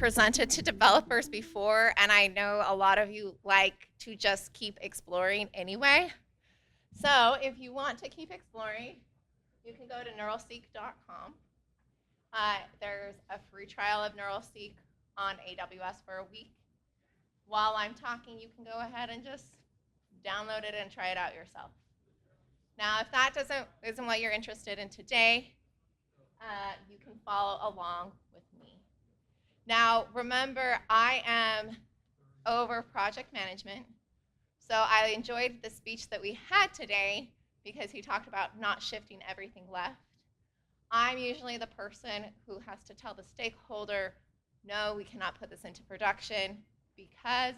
presented to developers before, and I know a lot of you like to just keep exploring anyway. So if you want to keep exploring, you can go to neuralseek.com. There's a free trial of Neuralseek on AWS for a week. While I'm talking, you can go ahead and just download it and try it out yourself. Now, if that isn't what you're interested in today, you can follow along with me. Now, remember, I am over project management, so I enjoyed the speech that we had today because he talked about not shifting everything left. I'm usually the person who has to tell the stakeholder, no, we cannot put this into production because ...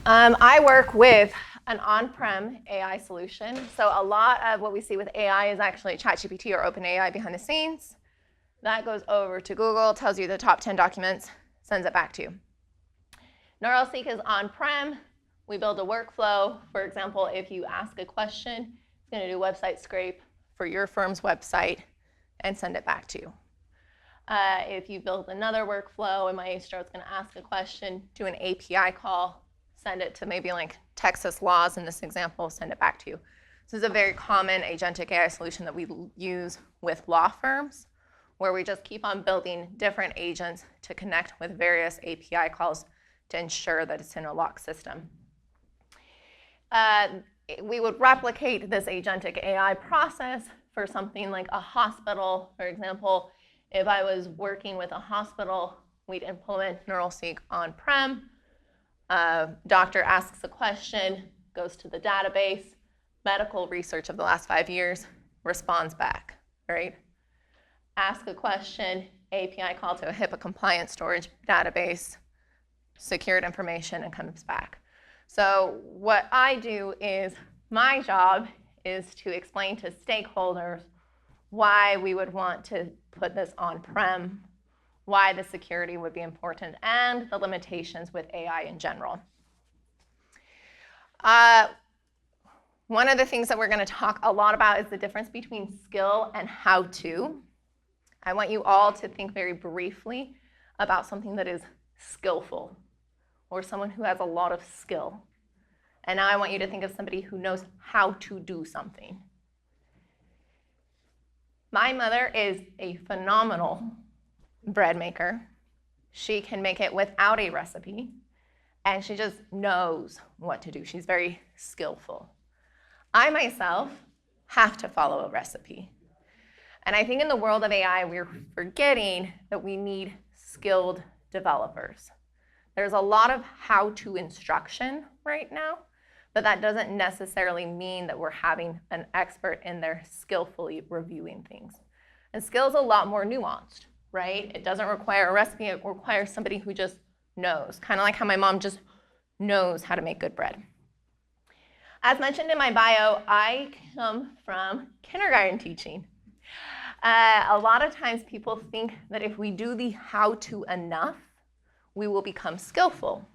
I work with an on-prem AI solution. So a lot of what we see with AI is actually ChatGPT or OpenAI behind the scenes. That goes over to Google, tells you the top 10 documents, sends it back to you. Neuralseek is on-prem. We build a workflow. For example, if you ask a question, it's going to do website scrape for your firm's website and send it back to you. If you build another workflow and Maestro is going to ask a question, do an API call, send it to maybe like Texas laws in this example, send it back to you. This is a very common agentic AI solution that we use with law firms, where we just keep on building different agents to connect with various API calls to ensure that it's in a locked system. We would replicate this agentic AI process for something like a hospital. For example, if I was working with a hospital, we'd implement Neuralseek on-prem. Doctor asks a question, goes to the database, medical research of the last 5 years, responds back, right? Ask a question, API call to a HIPAA compliant storage database, secured information, and comes back. So what I do is, my job is to explain to stakeholders why we would want to put this on-prem, why the security would be important, and the limitations with AI in general. One of the things that we're going to talk a lot about is the difference between skill and how-to. I want you all to think very briefly about something that is skillful, or someone who has a lot of skill. And now I want you to think of somebody who knows how to do something. My mother is a phenomenal bread maker. She can make it without a recipe, and she just knows what to do. She's very skillful. I myself have to follow a recipe. And I think in the world of AI, we're forgetting that we need skilled developers. There's a lot of how-to instruction right now, but that doesn't necessarily mean that we're having an expert in there skillfully reviewing things. And skill is a lot more nuanced, right? It doesn't require a recipe, it requires somebody who just knows, kind of like how my mom just knows how to make good bread. As mentioned in my bio, I come from kindergarten teaching. A lot of times people think that if we do the how-to enough, we will become skillful.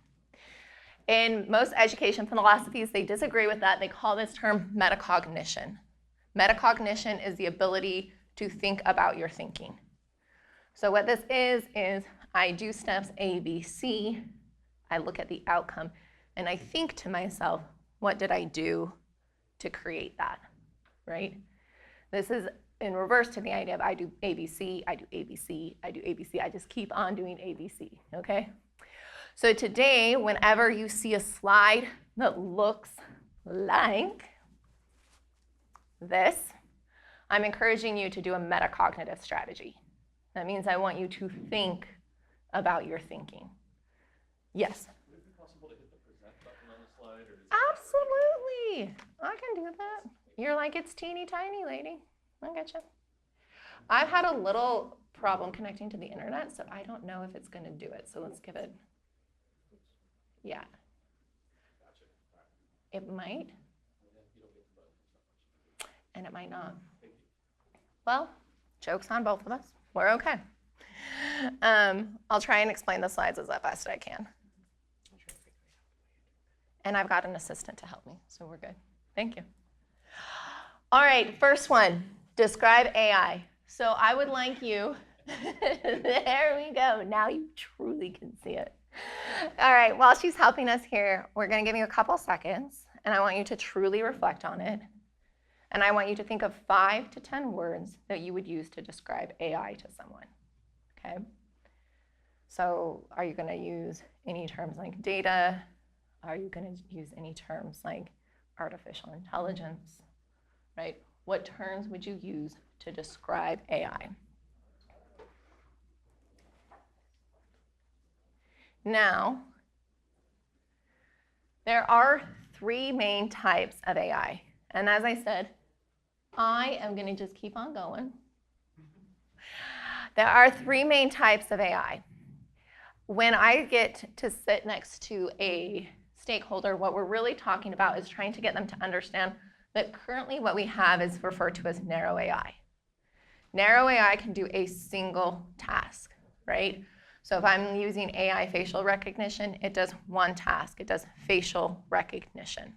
In most education philosophies, they disagree with that. They call this term metacognition. Metacognition is the ability to think about your thinking. So what this is I do steps A, B, C, I look at the outcome, and I think to myself, what did I do to create that, right? This is in reverse to the idea of I do ABC, I do ABC, I do ABC. I just keep on doing ABC, okay? So today, whenever you see a slide that looks like this, I'm encouraging you to do a metacognitive strategy. That means I want you to think about your thinking. Yes? Would it be possible to hit the present button on the slide? Or Absolutely. I can do that. You're like, it's teeny tiny, lady. I getcha. I've had a little problem connecting to the internet, so I don't know if it's going to do it. So let's give it. Yeah. Gotcha. It might. And it might not. Thank you. Well, joke's on both of us. We're okay. I'll try and explain the slides as best I can. And I've got an assistant to help me, so we're good. Thank you. All right, first one, describe AI. So I would like you There we go. Now you truly can see it. All right, while she's helping us here, we're going to give you a couple seconds, and I want you to truly reflect on it. And I want you to think of 5 to 10 words that you would use to describe AI to someone. Okay? So are you going to use any terms like data? Are you going to use any terms like artificial intelligence? Right? What terms would you use to describe AI? Now, there are 3 main types of AI. And as I said, I am going to just keep on going. There are 3 main types of AI. When I get to sit next to a stakeholder, what we're really talking about is trying to get them to understand that currently what we have is referred to as narrow AI. Narrow AI can do a single task, right? So if I'm using AI facial recognition, it does one task. It does facial recognition,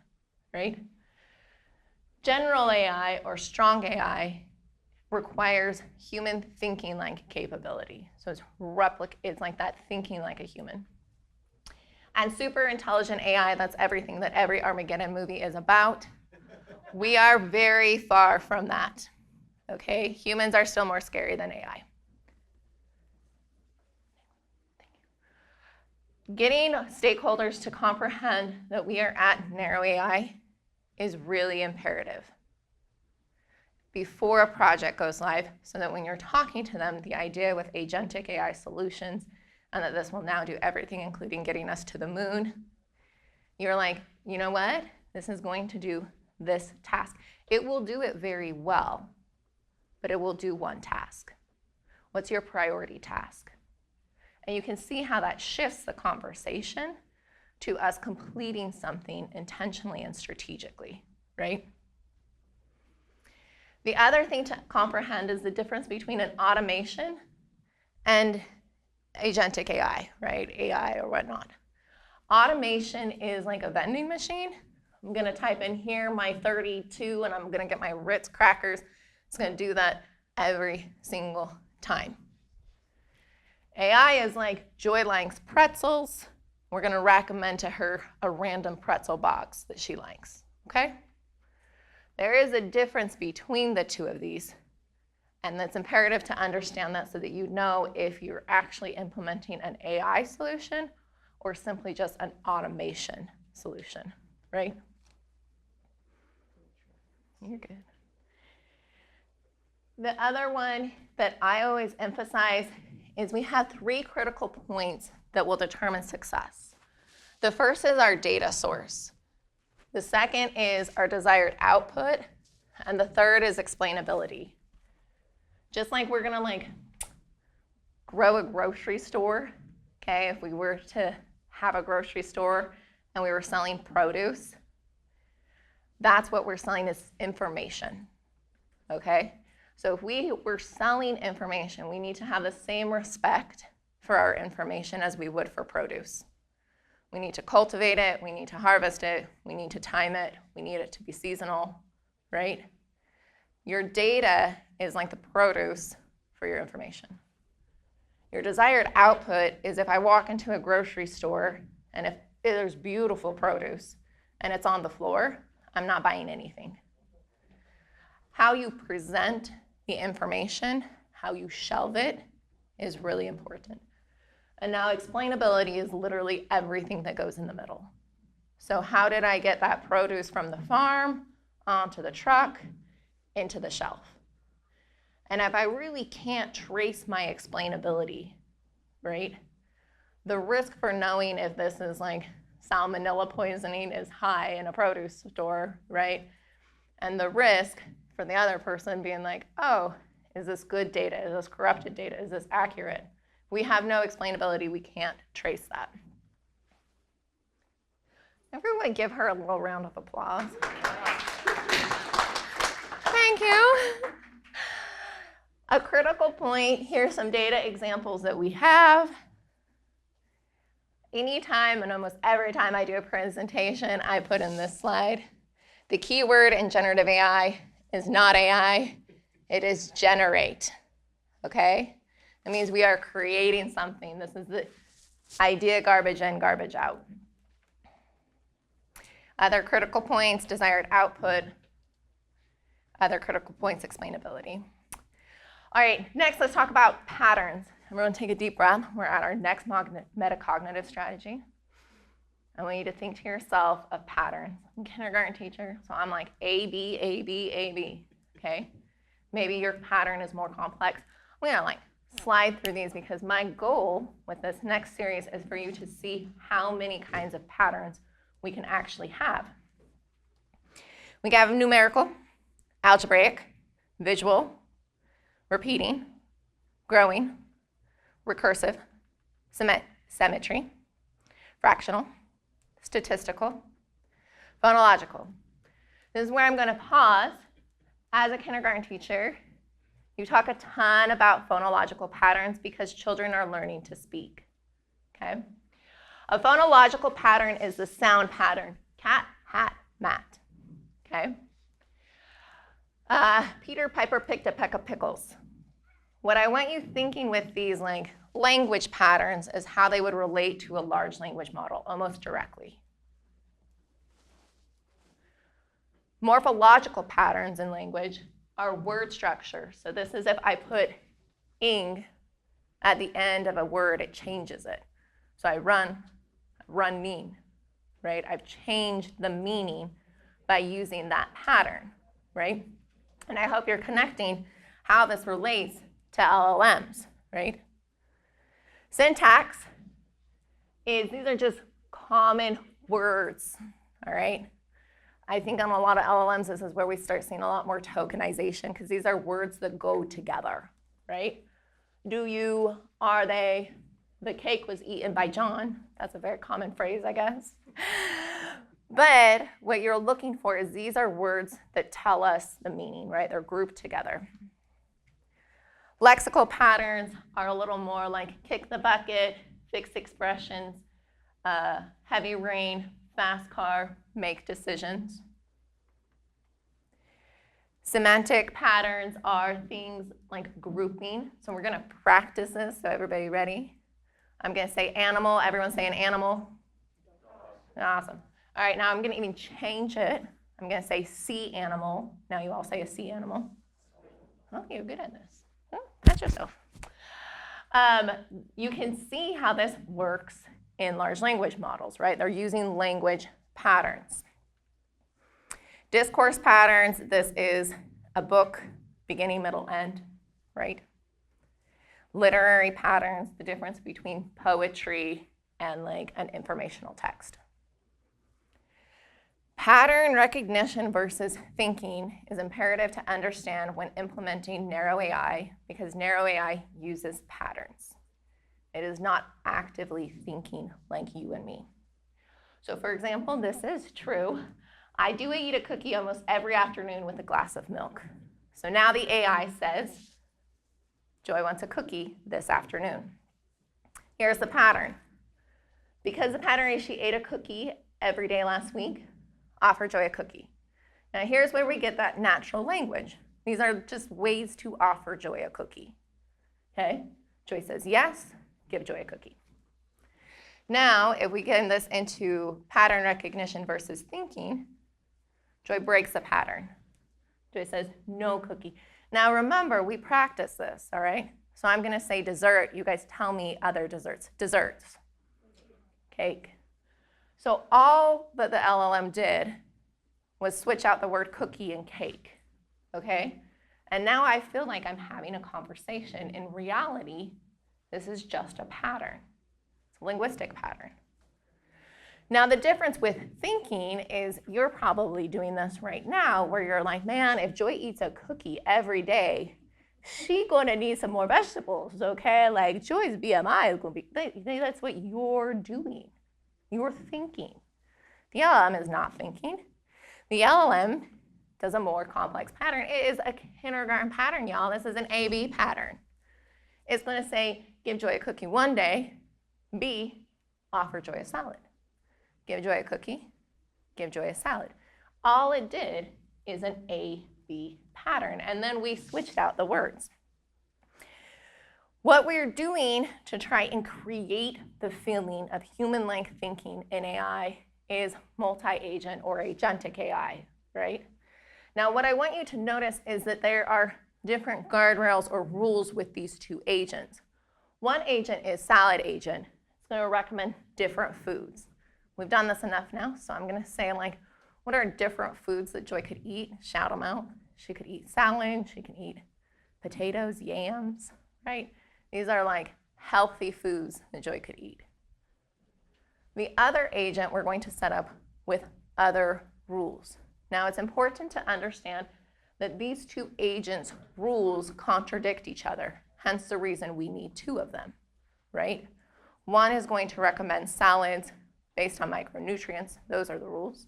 right? General AI or strong AI requires human thinking-like capability. So it's like that thinking like a human. And super intelligent AI, that's everything that every Armageddon movie is about. We are very far from that, okay? Humans are still more scary than AI. Getting stakeholders to comprehend that we are at narrow AI is really imperative before a project goes live, so that when you're talking to them, the idea with agentic AI solutions, and that this will now do everything, including getting us to the moon, you're like, you know what? This is going to do this task. It will do it very well, but it will do one task. What's your priority task? And you can see how that shifts the conversation to us completing something intentionally and strategically, right? The other thing to comprehend is the difference between an automation and agentic AI, right? AI or whatnot. Automation is like a vending machine. I'm gonna type in here my 32 and I'm gonna get my Ritz crackers. It's gonna do that every single time. AI is like Joy likes pretzels. We're gonna recommend to her a random pretzel box that she likes, okay? There is a difference between the two of these, and it's imperative to understand that so that you know if you're actually implementing an AI solution or simply just an automation solution, right? You're good. The other one that I always emphasize is we have 3 critical points that will determine success. The first is our data source. The second is our desired output. And the third is explainability. Just like we're gonna grow a grocery store, okay? If we were to have a grocery store and we were selling produce, that's what we're selling is information, okay? So if we were selling information, we need to have the same respect for our information as we would for produce. We need to cultivate it, we need to harvest it, we need to time it, we need it to be seasonal, right? Your data is like the produce for your information. Your desired output is if I walk into a grocery store and if there's beautiful produce and it's on the floor, I'm not buying anything. How you present the information, how you shelve it is really important. And now explainability is literally everything that goes in the middle. So how did I get that produce from the farm onto the truck into the shelf? And if I really can't trace my explainability, right? The risk for knowing if this is like salmonella poisoning is high in a produce store, right? And the risk for the other person being like, oh, is this good data? Is this corrupted data? Is this accurate? We have no explainability. We can't trace that. Everyone give her a little round of applause. Thank you. A critical point, here's some data examples that we have. Anytime and almost every time I do a presentation, I put in this slide. The key word in generative AI is not AI, it is generate, okay? It means we are creating something. This is the idea garbage in, garbage out. Other critical points, desired output. Other critical points, explainability. All right, next let's talk about patterns. Everyone take a deep breath. We're at our next metacognitive strategy. I want you to think to yourself of patterns. I'm a kindergarten teacher, so I'm like A, B, A, B, A, B, okay? Maybe your pattern is more complex. I'm gonna like slide through these because my goal with this next series is for you to see how many kinds of patterns we can actually have. We can have numerical, algebraic, visual, repeating, growing, recursive, symmetry, fractional, statistical, phonological. This is where I'm going to pause. As a kindergarten teacher, you talk a ton about phonological patterns because children are learning to speak. Okay? A phonological pattern is the sound pattern. Cat, hat, mat. Okay? Peter Piper picked a peck of pickles. What I want you thinking with these like language patterns is how they would relate to a large language model almost directly. Morphological patterns in language are word structure. So this is if I put ing at the end of a word, it changes it. So I running, right? I've changed the meaning by using that pattern, right? And I hope you're connecting how this relates to LLMs, right? Syntax is, these are just common words, all right? I think on a lot of LLMs, this is where we start seeing a lot more tokenization because these are words that go together, right? Do you, are they, the cake was eaten by John. That's a very common phrase, I guess. But what you're looking for is these are words that tell us the meaning, right? They're grouped together. Lexical patterns are a little more like kick the bucket, fixed expressions, heavy rain, fast car, make decisions. Semantic patterns are things like grouping. So we're going to practice this. So everybody ready? I'm going to say animal. Everyone say an animal. Awesome. All right, now I'm going to even change it. I'm going to say sea animal. Now you all say a sea animal. Oh, you're good at this. Oh, pat yourself. You can see how this works in large language models, right? They're using language patterns. Discourse patterns, this is a book, beginning, middle, end, right? Literary patterns, the difference between poetry and like an informational text. Pattern recognition versus thinking is imperative to understand when implementing narrow AI because narrow AI uses patterns. It is not actively thinking like you and me. So for example, this is true. I do eat a cookie almost every afternoon with a glass of milk. So now the AI says, Joy wants a cookie this afternoon. Here's the pattern. Because the pattern is she ate a cookie every day last week, offer Joy a cookie. Now here's where we get that natural language. These are just ways to offer Joy a cookie. Okay? Joy says yes, give Joy a cookie. Now, if we get this into pattern recognition versus thinking, Joy breaks the pattern. Joy says no cookie. Now remember, we practice this, all right? So I'm gonna say dessert. You guys tell me other desserts. Desserts. Cake. So all that the LLM did was switch out the word cookie and cake, okay? And now I feel like I'm having a conversation. In reality, this is just a pattern. It's a linguistic pattern. Now the difference with thinking is you're probably doing this right now where you're like, man, if Joy eats a cookie every day, she's gonna need some more vegetables, okay? Like Joy's BMI is gonna be, that's what you're doing. You're thinking. The LLM is not thinking. The LLM does a more complex pattern. It is a kindergarten pattern, y'all. This is an A-B pattern. It's gonna say, give Joy a cookie one day, B, offer Joy a salad. Give Joy a cookie, give Joy a salad. All it did is an A-B pattern, and then we switched out the words. What we're doing to try and create the feeling of human-like thinking in AI is multi-agent or agentic AI, right? Now, what I want you to notice is that there are different guardrails or rules with these two agents. One agent is salad agent. It's going to recommend different foods. We've done this enough now, so I'm going to say, like, what are different foods that Joy could eat? Shout them out. She could eat salad. She can eat potatoes, yams, right? These are like healthy foods that Joy could eat. The other agent we're going to set up with other rules. Now, it's important to understand that these two agents' rules contradict each other, hence the reason we need two of them, right? One is going to recommend salads based on micronutrients. Those are the rules.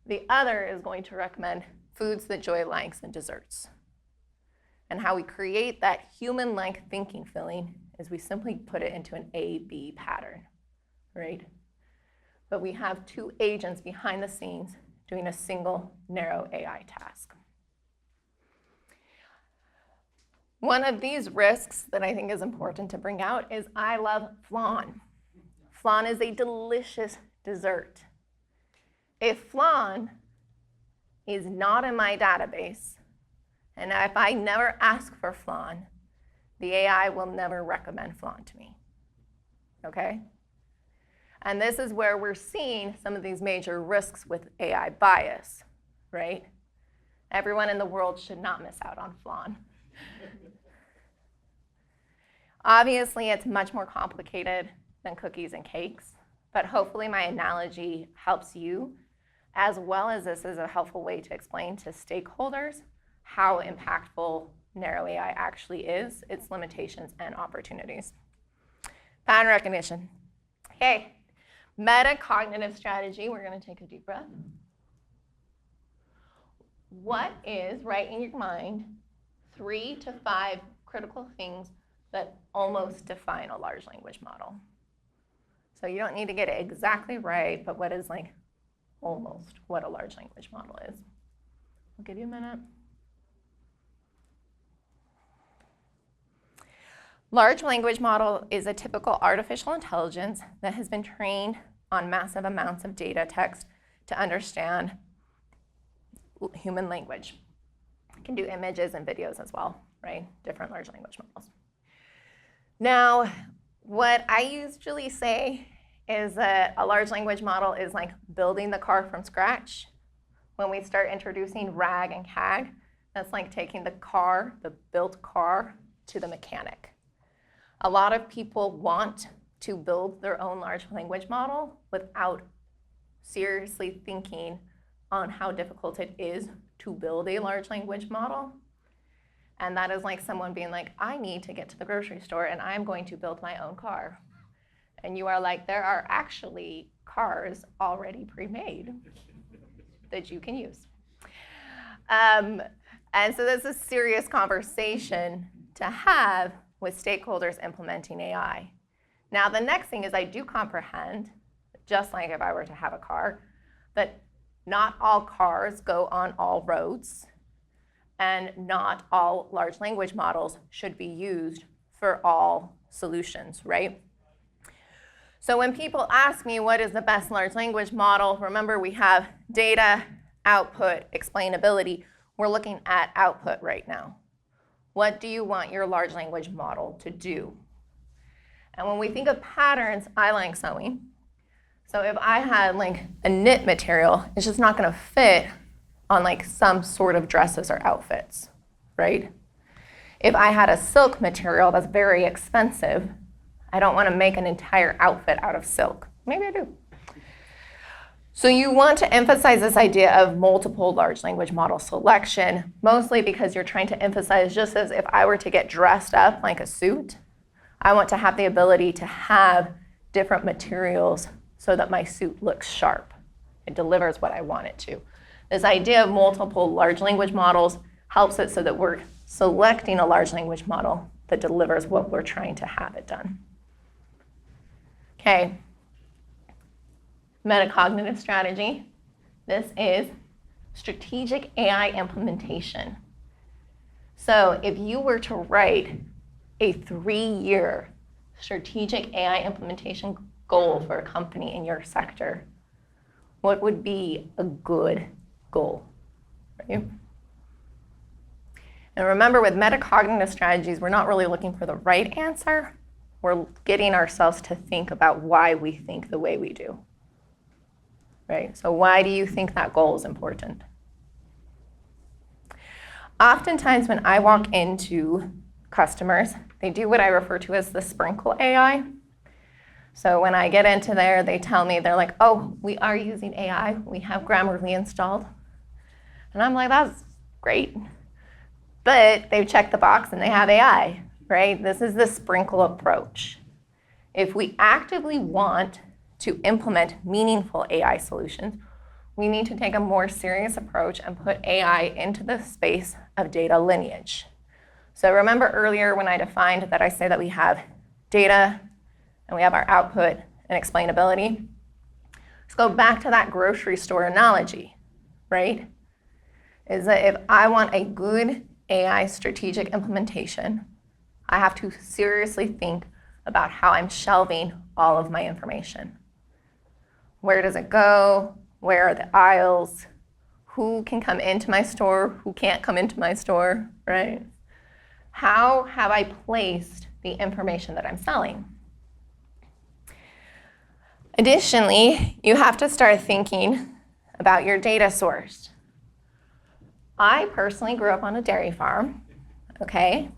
The other is going to recommend foods that Joy likes and desserts. And how we create that human-like thinking feeling is we simply put it into an A-B pattern, right? But we have two agents behind the scenes doing a single narrow AI task. One of these risks that I think is important to bring out is I love flan. Flan is a delicious dessert. If flan is not in my database, and if I never ask for flan, the AI will never recommend flan to me, okay? And this is where we're seeing some of these major risks with AI bias, right? Everyone in the world should not miss out on flan. Obviously, it's much more complicated than cookies and cakes, but hopefully my analogy helps you, as well as this is a helpful way to explain to stakeholders how impactful narrow AI actually is, its limitations and opportunities. Pattern recognition. Okay, metacognitive strategy. We're going to take a deep breath. What is, right in your mind, 3 to 5 critical things that almost define a large language model? So you don't need to get it exactly right, but what is like almost what a large language model is? I'll give you a minute. Large language model is a typical artificial intelligence that has been trained on massive amounts of data text to understand human language. It can do images and videos as well, right? Different large language models. Now, what I usually say is that a large language model is like building the car from scratch. When we start introducing RAG and CAG, that's like taking the car, the built car, to the mechanic. A lot of people want to build their own large language model without seriously thinking on how difficult it is to build a large language model. And that is like someone being like, I need to get to the grocery store and I'm going to build my own car. And you are like, there are actually cars already pre-made that you can use. And so this is a serious conversation to have with stakeholders implementing AI. Now, the next thing is I do comprehend, just like if I were to have a car, that not all cars go on all roads, and not all large language models should be used for all solutions, right? So when people ask me what is the best large language model, remember we have data, output, explainability. We're looking at output right now. What do you want your large language model to do? And when we think of patterns, I like sewing. So if I had like a knit material, it's just not gonna fit on like some sort of dresses or outfits, right? If I had a silk material that's very expensive, I don't wanna make an entire outfit out of silk. Maybe I do. So you want to emphasize this idea of multiple large language model selection, mostly because you're trying to emphasize, just as if I were to get dressed up like a suit, I want to have the ability to have different materials so that my suit looks sharp. It delivers what I want it to. This idea of multiple large language models helps it so that we're selecting a large language model that delivers what we're trying to have it done. Okay. Metacognitive strategy. This is strategic AI implementation. So if you were to write a 3-year strategic AI implementation goal for a company in your sector, what would be a good goal, right? And remember, with metacognitive strategies, we're not really looking for the right answer. We're getting ourselves to think about why we think the way we do, right? So why do you think that goal is important? Oftentimes when I walk into customers, they do what I refer to as the sprinkle AI. So when I get into there, they tell me, they're like, oh, we are using AI. We have Grammarly installed. And I'm like, that's great. But they've checked the box and they have AI, right? This is the sprinkle approach. If we actively want to implement meaningful AI solutions, we need to take a more serious approach and put AI into the space of data lineage. So remember earlier when I defined that I say that we have data and we have our output and explainability? Let's go back to that grocery store analogy, right? Is that if I want a good AI strategic implementation, I have to seriously think about how I'm shelving all of my information. Where does it go? Where are the aisles? Who can come into my store? Who can't come into my store, right? How have I placed the information that I'm selling? Additionally, you have to start thinking about your data source. I personally grew up on a dairy farm, okay?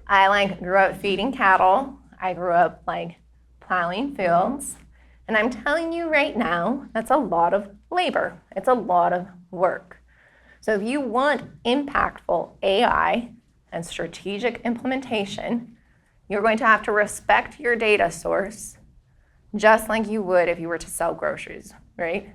I grew up feeding cattle. I grew up plowing fields. And I'm telling you right now, that's a lot of labor. It's a lot of work. So if you want impactful AI and strategic implementation, you're going to have to respect your data source just like you would if you were to sell groceries, right?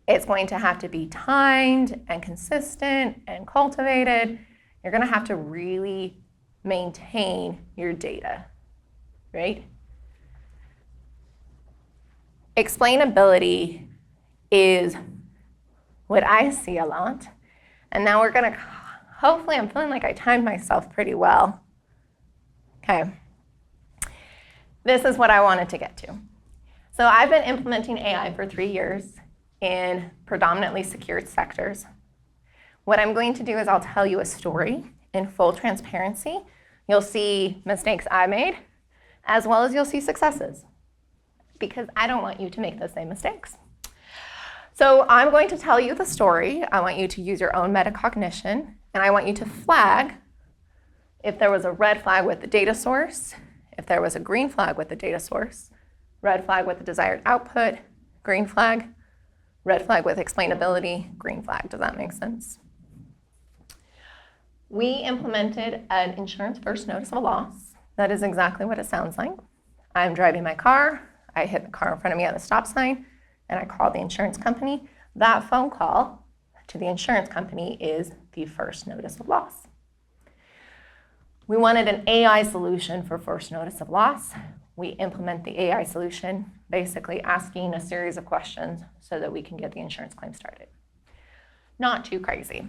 It's going to have to be timed and consistent and cultivated. You're going to have to really maintain your data, right? Explainability is what I see a lot. And now we're going to, hopefully I'm feeling like I timed myself pretty well. Okay. This is what I wanted to get to. So I've been implementing AI for 3 years in predominantly secured sectors. What I'm going to do is I'll tell you a story in full transparency. You'll see mistakes I made, as well as you'll see successes, because I don't want you to make the same mistakes. So I'm going to tell you the story. I want you to use your own metacognition, and I want you to flag if there was a red flag with the data source, if there was a green flag with the data source, red flag with the desired output, green flag, red flag with explainability, green flag. Does that make sense? We implemented an insurance first notice of a loss. That is exactly what it sounds like. I'm driving my car. I hit the car in front of me at the stop sign, and I call the insurance company. That phone call to the insurance company is the first notice of loss. We wanted an AI solution for first notice of loss. We implement the AI solution, basically asking a series of questions so that we can get the insurance claim started. Not too crazy.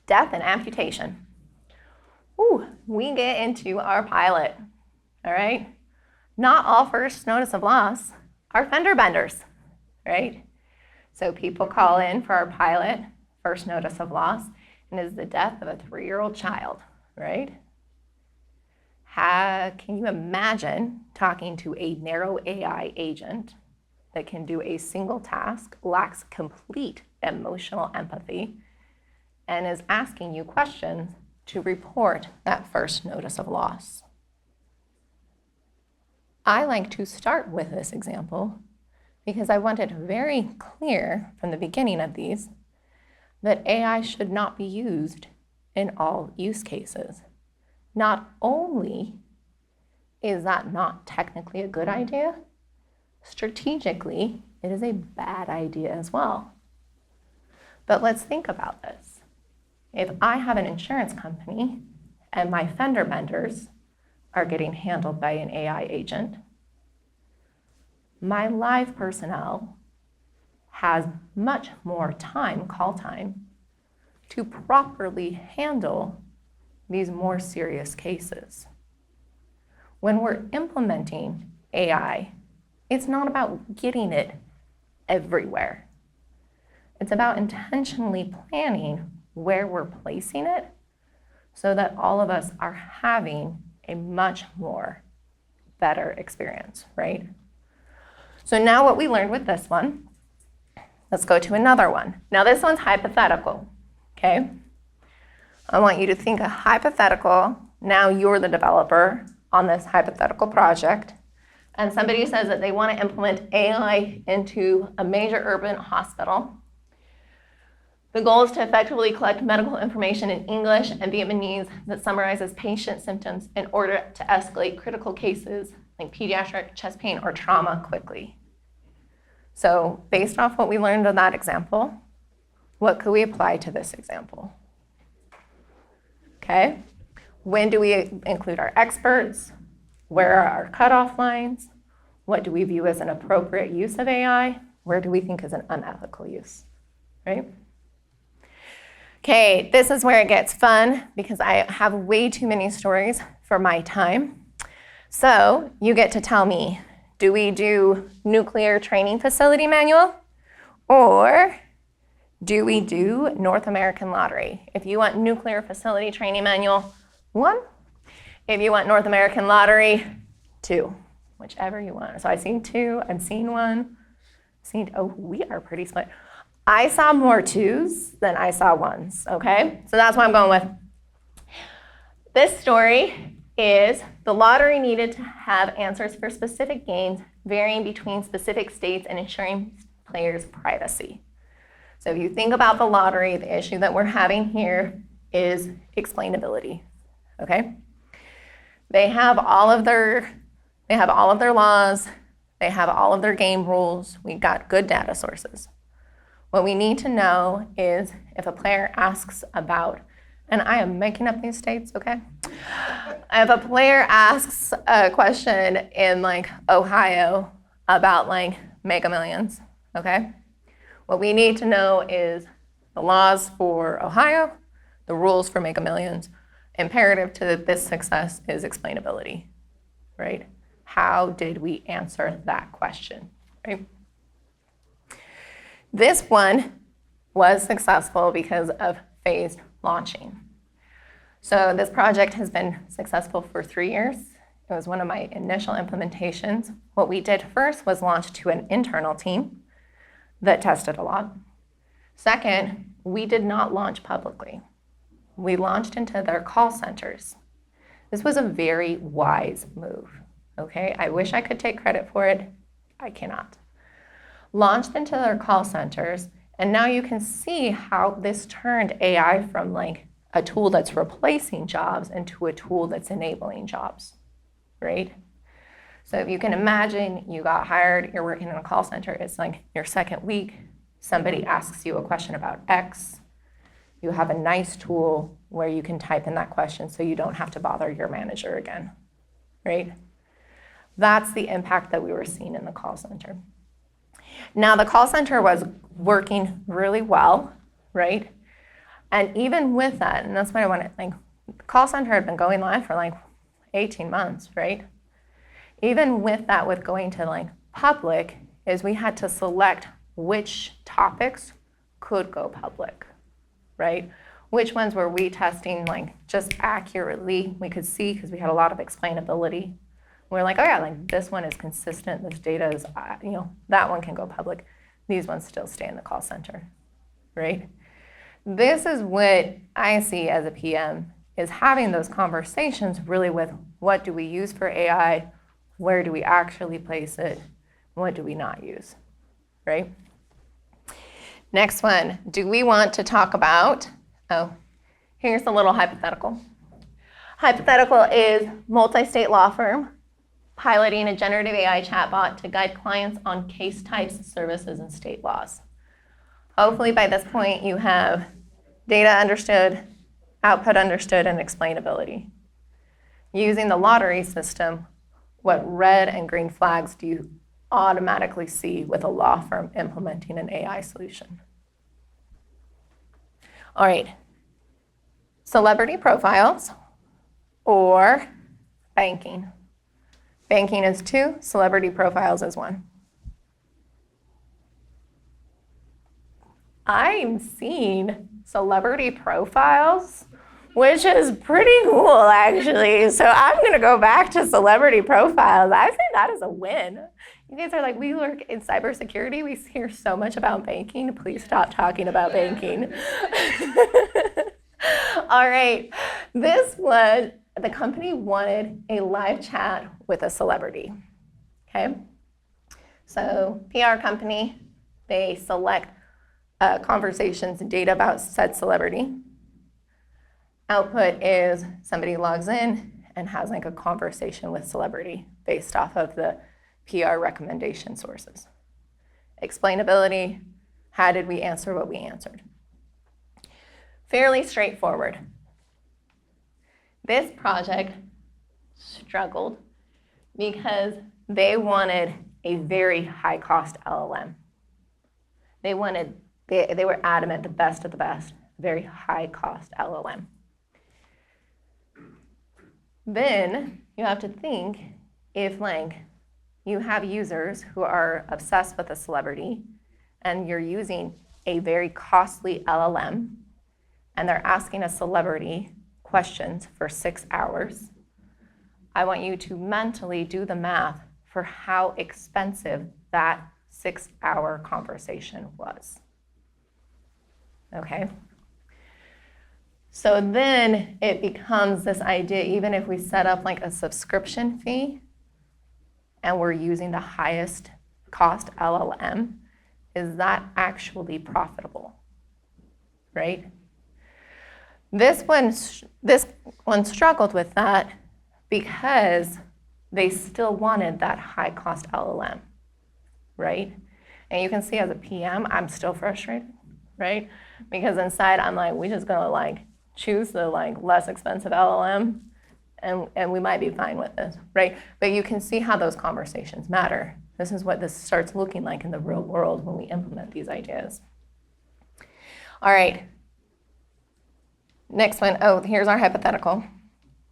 Death and amputation. Ooh, we get into our pilot, all right? Not all first notice of loss are fender benders, right? So people call in for our pilot, first notice of loss, and is the death of a 3-year-old child, right? Can you imagine talking to a narrow AI agent that can do a single task, lacks complete emotional empathy, and is asking you questions to report that first notice of loss? I like to start with this example because I want it very clear from the beginning of these that AI should not be used in all use cases. Not only is that not technically a good idea, strategically, it is a bad idea as well. But let's think about this. If I have an insurance company and my fender benders are getting handled by an AI agent, my live personnel has much more time, call time, to properly handle these more serious cases. When we're implementing AI, it's not about getting it everywhere. It's about intentionally planning where we're placing it so that all of us are having a much more better experience, right? So now what we learned with this one, let's go to another one. Now this one's hypothetical, okay? I want you to think a hypothetical. Now you're the developer on this hypothetical project, and somebody says that they want to implement AI into a major urban hospital. The goal is to effectively collect medical information in English and Vietnamese that summarizes patient symptoms in order to escalate critical cases like pediatric chest pain or trauma quickly. So based off what we learned in that example, what could we apply to this example? Okay, when do we include our experts? Where are our cutoff lines? What do we view as an appropriate use of AI? Where do we think is an unethical use, right? Okay, this is where it gets fun because I have way too many stories for my time. So you get to tell me, do we do nuclear training facility manual or do we do North American lottery? If you want nuclear facility training manual, 1. If you want North American lottery, 2. Whichever you want. So I've seen 2, I've seen 1, oh, we are pretty split. I saw more 2s than I saw 1s, okay? So that's what I'm going with. This story is the lottery needed to have answers for specific games varying between specific states and ensuring players' privacy. So if you think about the lottery, the issue that we're having here is explainability, okay? They have all of their laws, they have all of their game rules, we got good data sources. What we need to know is if a player asks about, and I am making up these states, okay? If a player asks a question in like Ohio about like Mega Millions, okay? What we need to know is the laws for Ohio, the rules for Mega Millions. Imperative to this success is explainability, right? How did we answer that question, right? This one was successful because of phased launching. So this project has been successful for 3 years. It was one of my initial implementations. What we did first was launch to an internal team that tested a lot. Second, we did not launch publicly. We launched into their call centers. This was a very wise move, okay? I wish I could take credit for it. I cannot. Launched into their call centers, and now you can see how this turned AI from like a tool that's replacing jobs into a tool that's enabling jobs, right? So if you can imagine you got hired, you're working in a call center, it's like your second week, somebody asks you a question about X, you have a nice tool where you can type in that question so you don't have to bother your manager again, right? That's the impact that we were seeing in the call center. Now the call center was working really well, right? And even with that, and that's what I wanted, like the call center had been going live for like 18 months, right? Even with that, with going to like public, is we had to select which topics could go public, right? Which ones were we testing like just accurately? We could see because we had a lot of explainability. We're like, oh yeah, like this one is consistent. This data is, that one can go public. These ones still stay in the call center, right? This is what I see as a PM, is having those conversations really with what do we use for AI, where do we actually place it, what do we not use, right? Next one, do we want to talk about, here's a little hypothetical. Hypothetical is multi-state law firm piloting a generative AI chatbot to guide clients on case types, services, and state laws. Hopefully by this point you have data understood, output understood, and explainability. Using the lottery system, what red and green flags do you automatically see with a law firm implementing an AI solution? All right, celebrity profiles. or banking. Banking is 2, celebrity profiles is 1. I'm seeing celebrity profiles, which is pretty cool, actually. So I'm going to go back to celebrity profiles. I think that is a win. You guys are like, we work in cybersecurity. We hear so much about banking. Please stop talking about banking. All right. This was, the company wanted a live chat with a celebrity. Okay. So PR company, they select conversations and data about said celebrity. Output is somebody logs in and has like a conversation with celebrity based off of the PR recommendation sources. Explainability, how did we answer what we answered? Fairly straightforward. This project struggled because they wanted a very high cost LLM. They were adamant, the best of the best, very high cost LLM. Then you have to think if like you have users who are obsessed with a celebrity and you're using a very costly LLM and they're asking a celebrity questions for 6 hours, I want you to mentally do the math for how expensive that 6-hour conversation was. Okay? So then it becomes this idea, even if we set up like a subscription fee and we're using the highest cost LLM, is that actually profitable, right? This one struggled with that because they still wanted that high cost LLM, right? And you can see as a PM, I'm still frustrated, right? Because inside I'm like, we just gonna like choose the like less expensive LLM and we might be fine with this, right? But you can see how those conversations matter. This is what this starts looking like in the real world when we implement these ideas. All right. Next one. Oh, here's our hypothetical.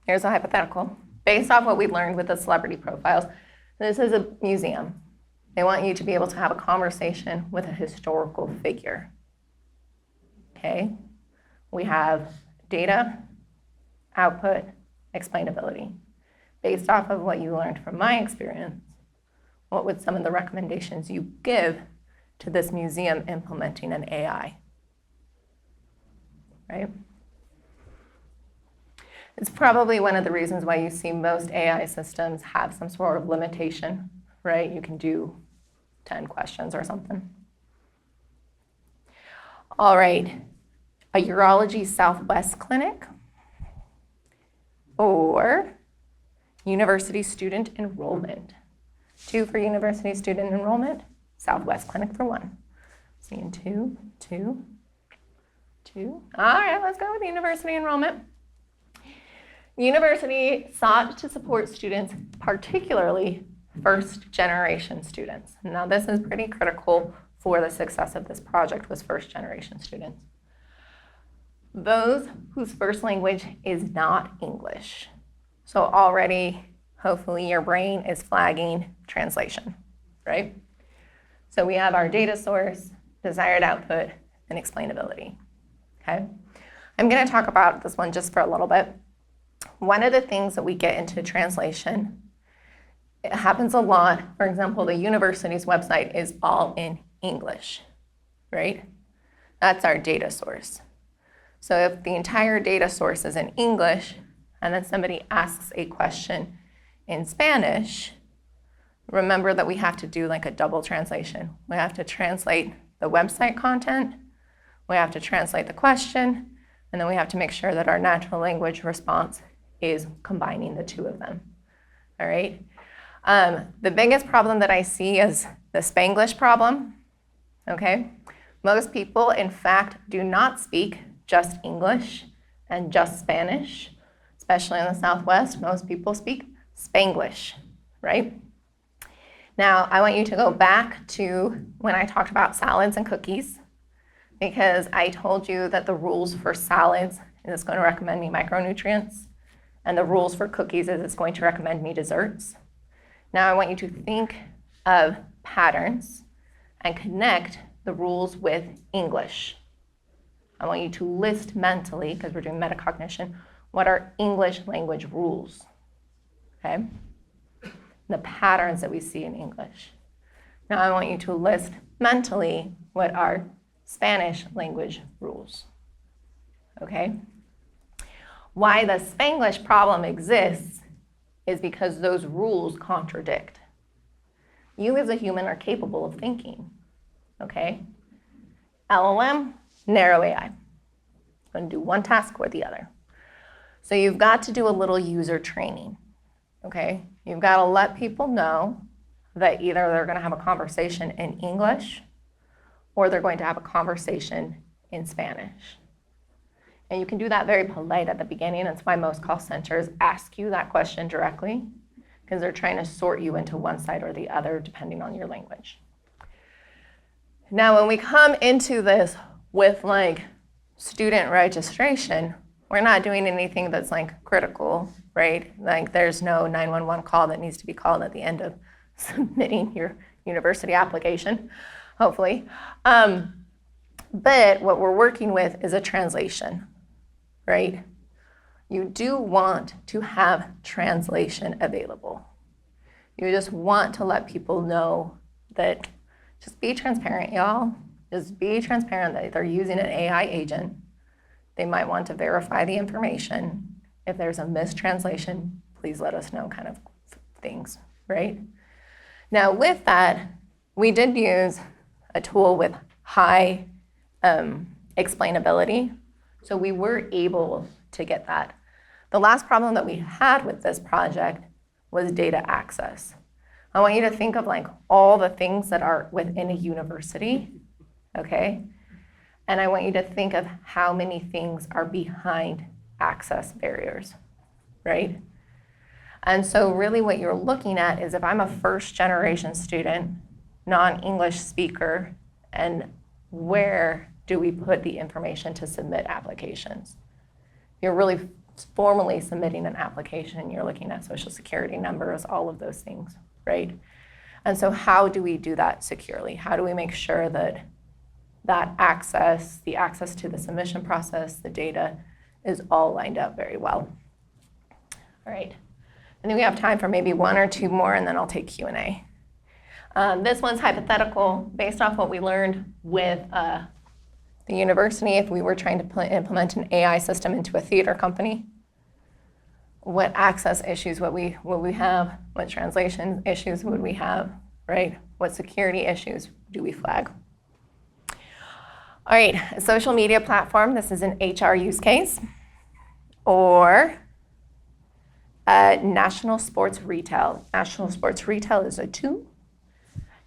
Here's a hypothetical. Based off what we learned with the celebrity profiles, this is a museum. They want you to be able to have a conversation with a historical figure. Okay? We have data, output, explainability. Based off of what you learned from my experience, what would some of the recommendations you give to this museum implementing an AI? Right? It's probably one of the reasons why you see most AI systems have some sort of limitation, right? You can do 10 questions or something. All right, a urology Southwest clinic or university student enrollment. 2 for university student enrollment, Southwest clinic for 1. Seeing 2, 2, 2. All right, let's go with university enrollment. University sought to support students, particularly first-generation students. Now, this is pretty critical for the success of this project, was first-generation students. Those whose first language is not English. So already, hopefully, your brain is flagging translation, right? So we have our data source, desired output, and explainability, okay? I'm gonna talk about this one just for a little bit. One of the things that we get into translation, it happens a lot. For example, the university's website is all in English, right? That's our data source. So if the entire data source is in English, and then somebody asks a question in Spanish, remember that we have to do like a double translation. We have to translate the website content, we have to translate the question, and then we have to make sure that our natural language response is combining the 2 of them, all right? The biggest problem that I see is the Spanglish problem, okay? Most people, in fact, do not speak just English and just Spanish, especially in the Southwest. Most people speak Spanglish, right? Now, I want you to go back to when I talked about salads and cookies, because I told you that the rules for salads is going to recommend me micronutrients, And the rules for cookies is it's going to recommend me desserts. Now I want you to think of patterns and connect the rules with English. I want you to list mentally, because we're doing metacognition, what are English language rules, okay? The patterns that we see in English. Now I want you to list mentally what are Spanish language rules, okay? Why the Spanglish problem exists is because those rules contradict. You as a human are capable of thinking, okay? LLM, narrow AI. It's going to do one task or the other. So you've got to do a little user training, okay? You've got to let people know that either they're going to have a conversation in English or they're going to have a conversation in Spanish. And you can do that very polite at the beginning. That's why most call centers ask you that question directly, because they're trying to sort you into one side or the other depending on your language. Now, when we come into this with like student registration, we're not doing anything that's like critical, right? Like there's no 911 call that needs to be called at the end of submitting your university application, hopefully. But what we're working with is a translation, right? You do want to have translation available. You just want to let people know that just be transparent, y'all. Just be transparent that they're using an AI agent. They might want to verify the information. If there's a mistranslation, please let us know kind of things, right? Now with that, we did use a tool with high explainability. So we were able to get that. The last problem that we had with this project was data access. I want you to think of like all the things that are within a university, okay? And I want you to think of how many things are behind access barriers, right? And so really what you're looking at is if I'm a first generation student, non-English speaker, and where do we put the information to submit applications? You're really formally submitting an application, you're looking at social security numbers, all of those things, right? And so how do we do that securely? How do we make sure that that access, the access to the submission process, the data, is all lined up very well? All right. And then we have time for maybe one or two more, and then I'll take Q&A. This one's hypothetical based off what we learned with the university. If we were trying to implement an AI system into a theater company, what access issues would we have? What translation issues would we have, right? What security issues do we flag? All right, a social media platform. This is an HR use case. Or national sports retail. National sports retail is a 2,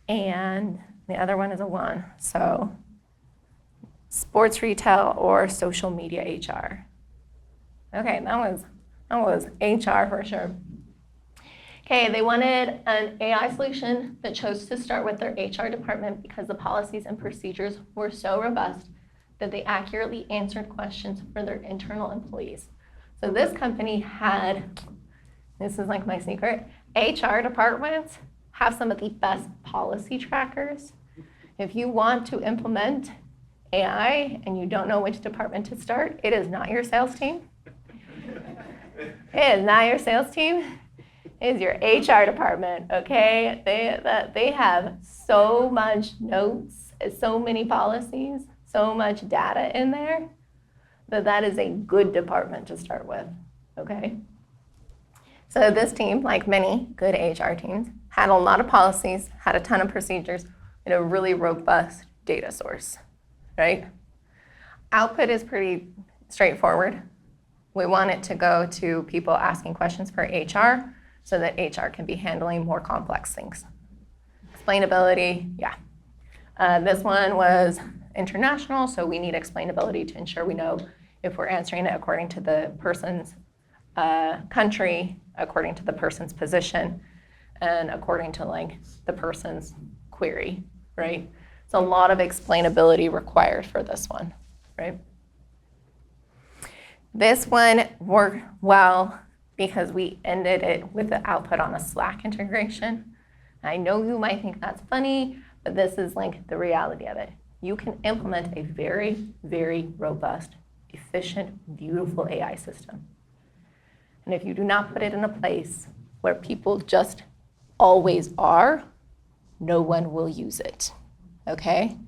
and the other one is a 1. So sports retail or social media HR. Okay, that was HR for sure. Okay, they wanted an AI solution that chose to start with their HR department because the policies and procedures were so robust that they accurately answered questions for their internal employees. So this company had, this is like my secret, HR departments have some of the best policy trackers. If you want to implement AI and you don't know which department to start, it is not your sales team. It is not your sales team. It is your HR department, okay? They have so much notes, so many policies, so much data in there that is a good department to start with, okay? So this team, like many good HR teams, had a lot of policies, had a ton of procedures, and a really robust data source, right? Output is pretty straightforward. We want it to go to people asking questions for HR so that HR can be handling more complex things. Explainability, yeah. This one was international, so we need explainability to ensure we know if we're answering it according to the person's country, according to the person's position, and according to like the person's query, right? So a lot of explainability required for this one, right? This one worked well because we ended it with the output on a Slack integration. I know you might think that's funny, but this is like the reality of it. You can implement a very, very robust, efficient, beautiful AI system. And if you do not put it in a place where people just always are, no one will use it, okay?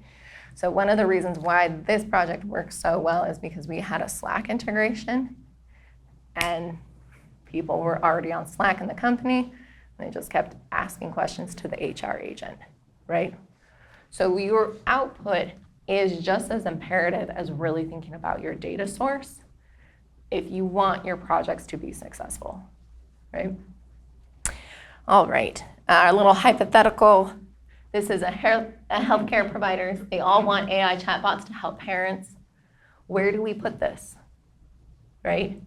So one of the reasons why this project works so well is because we had a Slack integration, and people were already on Slack in the company, and they just kept asking questions to the HR agent, right? So your output is just as imperative as really thinking about your data source if you want your projects to be successful, right? All right, a little hypothetical. This is a healthcare providers. They all want AI chatbots to help parents. Where do we put this, right?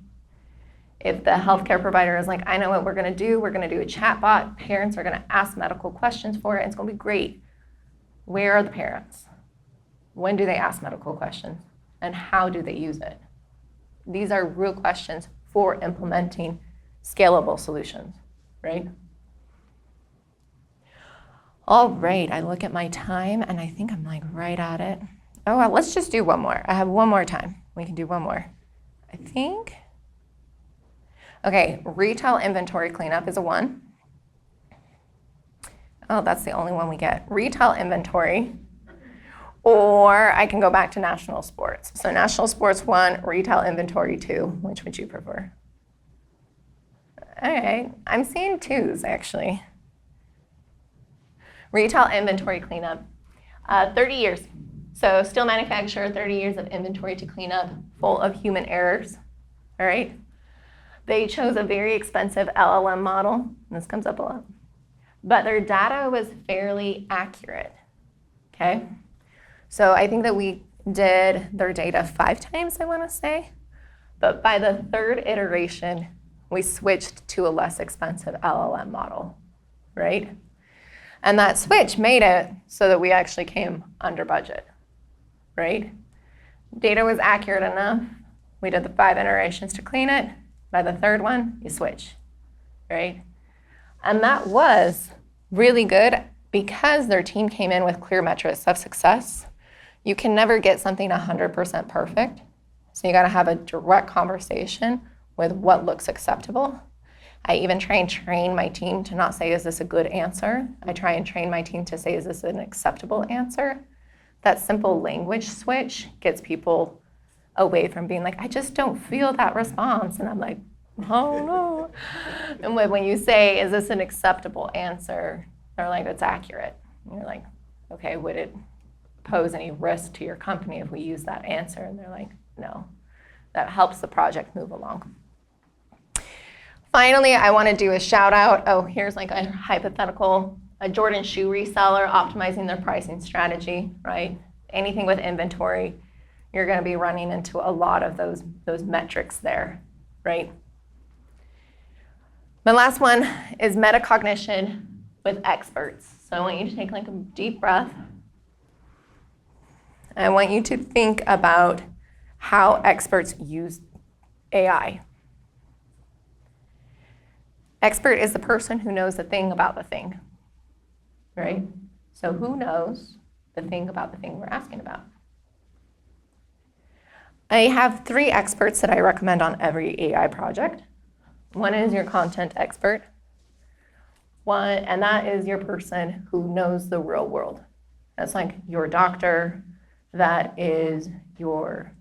If the healthcare provider is like, I know what we're gonna do. We're gonna do a chatbot. Parents are gonna ask medical questions for it. And it's gonna be great. Where are the parents? When do they ask medical questions? And how do they use it? These are real questions for implementing scalable solutions, right? All right, I look at my time and I think I'm like right at it. Oh, well, let's just do one more. I have one more time. We can do one more. I think. Okay, retail inventory cleanup is a 1. Oh, that's the only one we get. Retail inventory, or I can go back to national sports. So national sports 1, retail inventory 2. Which would you prefer? All right, I'm seeing 2s actually. Retail inventory cleanup, 30 years. So still manufacturer, 30 years of inventory to clean up, full of human errors, all right? They chose a very expensive LLM model, and this comes up a lot, but their data was fairly accurate, okay? So I think that we did their data 5 times, I wanna say, but by the 3rd iteration, we switched to a less expensive LLM model, right? And that switch made it so that we actually came under budget, right? Data was accurate enough. We did the 5 iterations to clean it. By the 3rd one, you switch, right? And that was really good because their team came in with clear metrics of success. You can never get something 100% perfect. So you gotta have a direct conversation with what looks acceptable. I even try and train my team to not say, is this a good answer? I try and train my team to say, is this an acceptable answer? That simple language switch gets people away from being like, I just don't feel that response. And I'm like, oh no. And when you say, is this an acceptable answer? They're like, it's accurate. And you're like, okay, would it pose any risk to your company if we use that answer? And they're like, no. That helps the project move along. Finally, I want to do a shout out. Oh, here's like a hypothetical, a Jordan shoe reseller optimizing their pricing strategy, right? Anything with inventory, you're going to be running into a lot of those metrics there, right? My last one is metacognition with experts. So I want you to take like a deep breath. I want you to think about how experts use AI. Expert is the person who knows the thing about the thing, right? So who knows the thing about the thing we're asking about? I have 3 experts that I recommend on every AI project. One is your content expert. And that is your person who knows the real world. That's like your doctor, that is your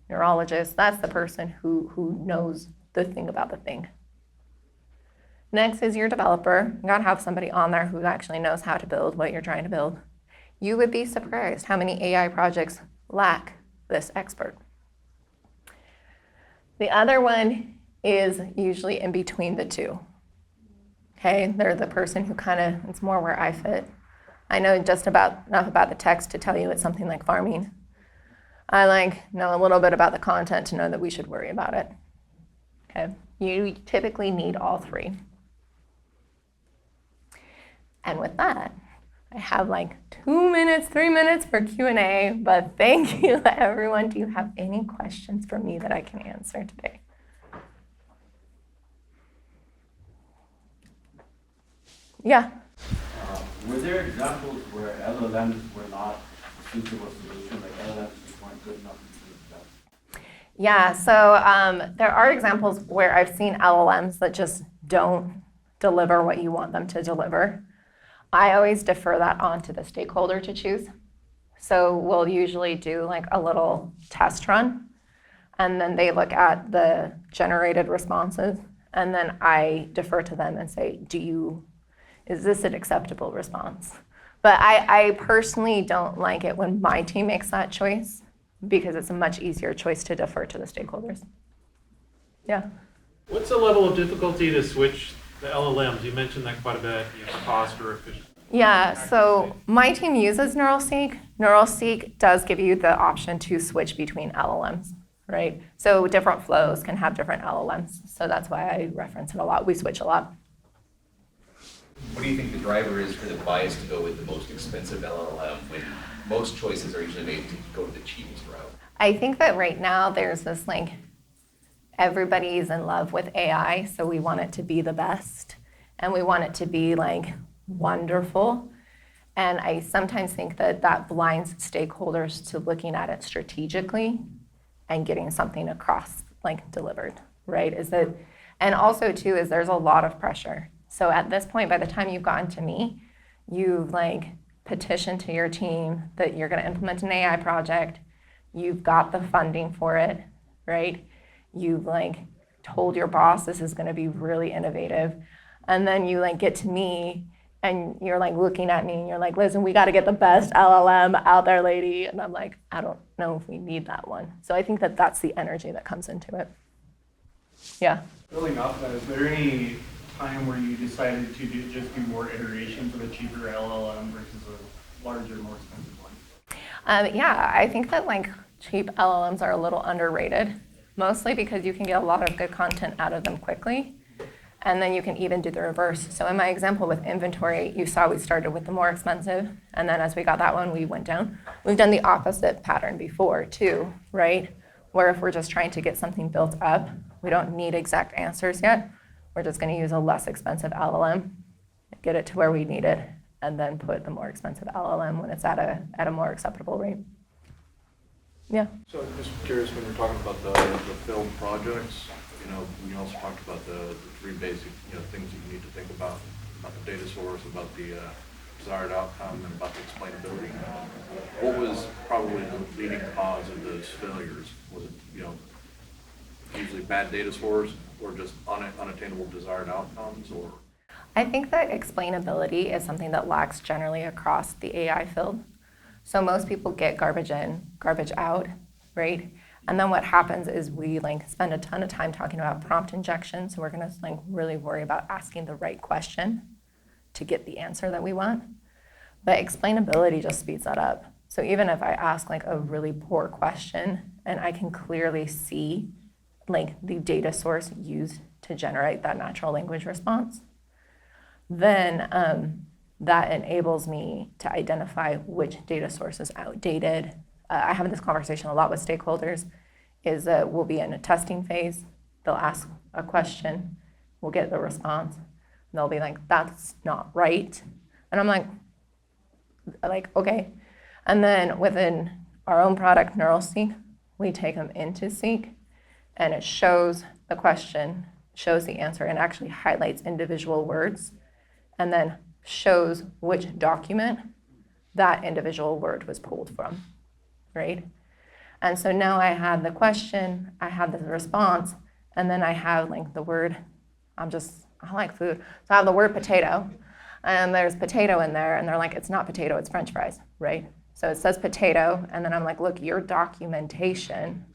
neurologist. That's the person who knows the thing about the thing. Next is your developer. You gotta have somebody on there who actually knows how to build what you're trying to build. You would be surprised how many AI projects lack this expert. The other one is usually in between the 2. Okay, they're the person who it's more where I fit. I know just enough about the text to tell you it's something like farming. I know a little bit about the content to know that we should worry about it. Okay, you typically need all 3. And with that, I have 2 minutes, 3 minutes for Q&A, but thank you everyone. Do you have any questions for me that I can answer today? Yeah. Were there examples where LLMs were not a suitable solution, like LLMs just weren't good enough to do the job? Yeah, so there are examples where I've seen LLMs that just don't deliver what you want them to deliver. I always defer that on to the stakeholder to choose. So we'll usually do like a little test run, and then they look at the generated responses, and then I defer to them and say, is this an acceptable response? But I personally don't like it when my team makes that choice, because it's a much easier choice to defer to the stakeholders. Yeah. What's the level of difficulty to switch the LLMs? You mentioned that quite a bit, cost or efficiency. Yeah, so my team uses NeuralSeek. NeuralSeek does give you the option to switch between LLMs, right? So different flows can have different LLMs. So that's why I reference it a lot. We switch a lot. What do you think the driver is for the bias to go with the most expensive LLM when most choices are usually made to go to the cheapest route? I think that right now there's this like, everybody's in love with AI, so we want it to be the best. And we want it to be like wonderful. And I sometimes think that that blinds stakeholders to looking at it strategically and getting something across, like delivered, right? And also too, is there's a lot of pressure. So at this point, by the time you've gotten to me, you've like petitioned to your team that you're gonna implement an AI project. You've got the funding for it, right? You've like told your boss this is gonna be really innovative. And then you like get to me and you're like looking at me and you're like, listen, we gotta get the best LLM out there, lady. And I'm like, I don't know if we need that one. So I think that that's the energy that comes into it. Yeah. Building off that, is there any time where you decided to just do more iterations of a cheaper LLM versus a larger, more expensive one? Yeah, I think that like cheap LLMs are a little underrated, mostly because you can get a lot of good content out of them quickly. And then you can even do the reverse. So in my example with inventory, you saw we started with the more expensive, and then as we got that one, we went down. We've done the opposite pattern before too, right? Where if we're just trying to get something built up, we don't need exact answers yet. We're just gonna use a less expensive LLM, get it to where we need it, and then put the more expensive LLM when it's at a more acceptable rate. Yeah. So I'm just curious, when you're talking about the film projects, you also talked about the three basic things that you need to think about the data source, about the desired outcome, and about the explainability. What was probably the leading cause of those failures? Was it usually bad data source, or just unattainable desired outcomes, or? I think that explainability is something that lacks generally across the AI field. So most people get garbage in, garbage out, right? And then what happens is we like spend a ton of time talking about prompt injection. So we're gonna like really worry about asking the right question to get the answer that we want. But explainability just speeds that up. So even if I ask like a really poor question and I can clearly see like the data source used to generate that natural language response, then that enables me to identify which data source is outdated. I have this conversation a lot with stakeholders, is that we'll be in a testing phase, they'll ask a question, we'll get the response, and they'll be like, that's not right. And I'm like, okay. And then within our own product, NeuralSeek, we take them into Seek, and it shows the question, shows the answer, and actually highlights individual words, and then shows which document that individual word was pulled from, right? And so now I have the question, I have the response, and then I have like the word, I like food. So I have the word potato, and there's potato in there, and they're like, it's not potato, it's French fries, right? So it says potato, and then I'm like, look, your documentation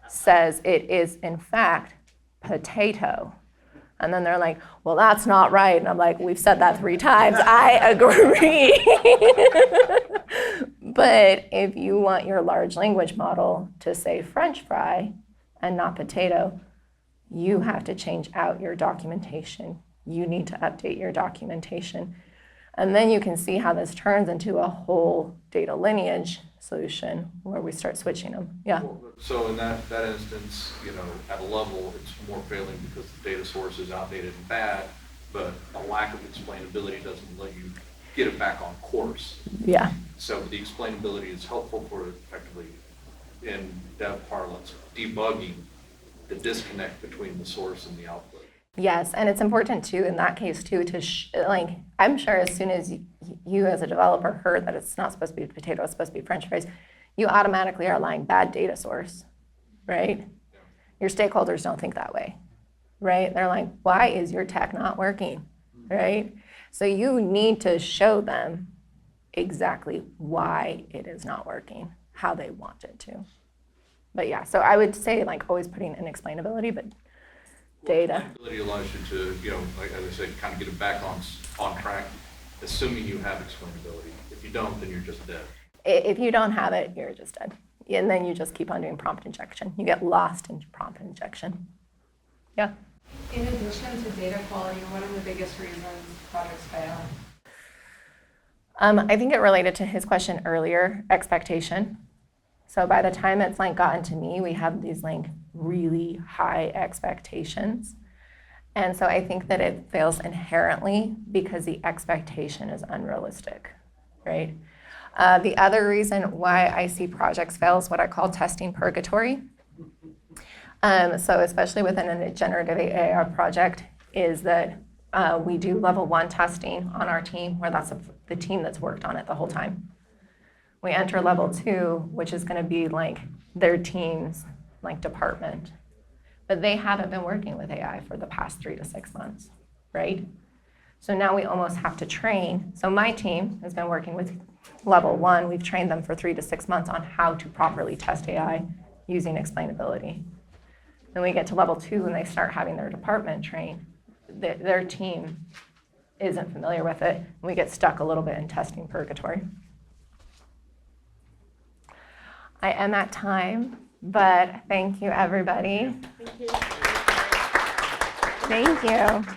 says it is in fact potato. And then they're like, well, that's not right. And I'm like, we've said that 3 times. I agree. But if you want your large language model to say French fry and not potato, you have to change out your documentation. You need to update your documentation. And then you can see how this turns into a whole data lineage solution where we start switching them. Yeah. So in that instance, at a level, it's more failing because the data source is outdated and bad, but a lack of explainability doesn't let you get it back on course. Yeah. So the explainability is helpful for effectively, in dev parlance, debugging the disconnect between the source and the output. Yes, and it's important too, in that case too, to like, I'm sure as soon as you as a developer heard that it's not supposed to be potato, it's supposed to be French fries, you automatically are lying bad data source, right? Your stakeholders don't think that way, right? They're like, why is your tech not working, right? So you need to show them exactly why it is not working, how they want it to. But yeah, so I would say like always putting in explainability, but data. Explainability allows you to, you know, like as I said, kind of get it back on track, assuming you have explainability. If you don't, then you're just dead. If you don't have it, you're just dead. And then you just keep on doing prompt injection. You get lost in prompt injection. Yeah. In addition to data quality, what are the biggest reasons projects fail? I think it related to his question earlier, expectation. So by the time it's like gotten to me, we have these like really high expectations. And so I think that it fails inherently because the expectation is unrealistic, right? The other reason why I see projects fail is what I call testing purgatory. So especially within a generative AI project is that we do level 1 testing on our team, where that's the team that's worked on it the whole time. We enter level 2, which is going to be like their team's like department, but they haven't been working with AI for the past 3 to 6 months, right? So now we almost have to train. So my team has been working with level 1. We've trained them for 3 to 6 months on how to properly test AI using explainability. Then we get to level 2 and they start having their department train. Their team isn't familiar with it, and we get stuck a little bit in testing purgatory. I am at time, but thank you, everybody. Thank you.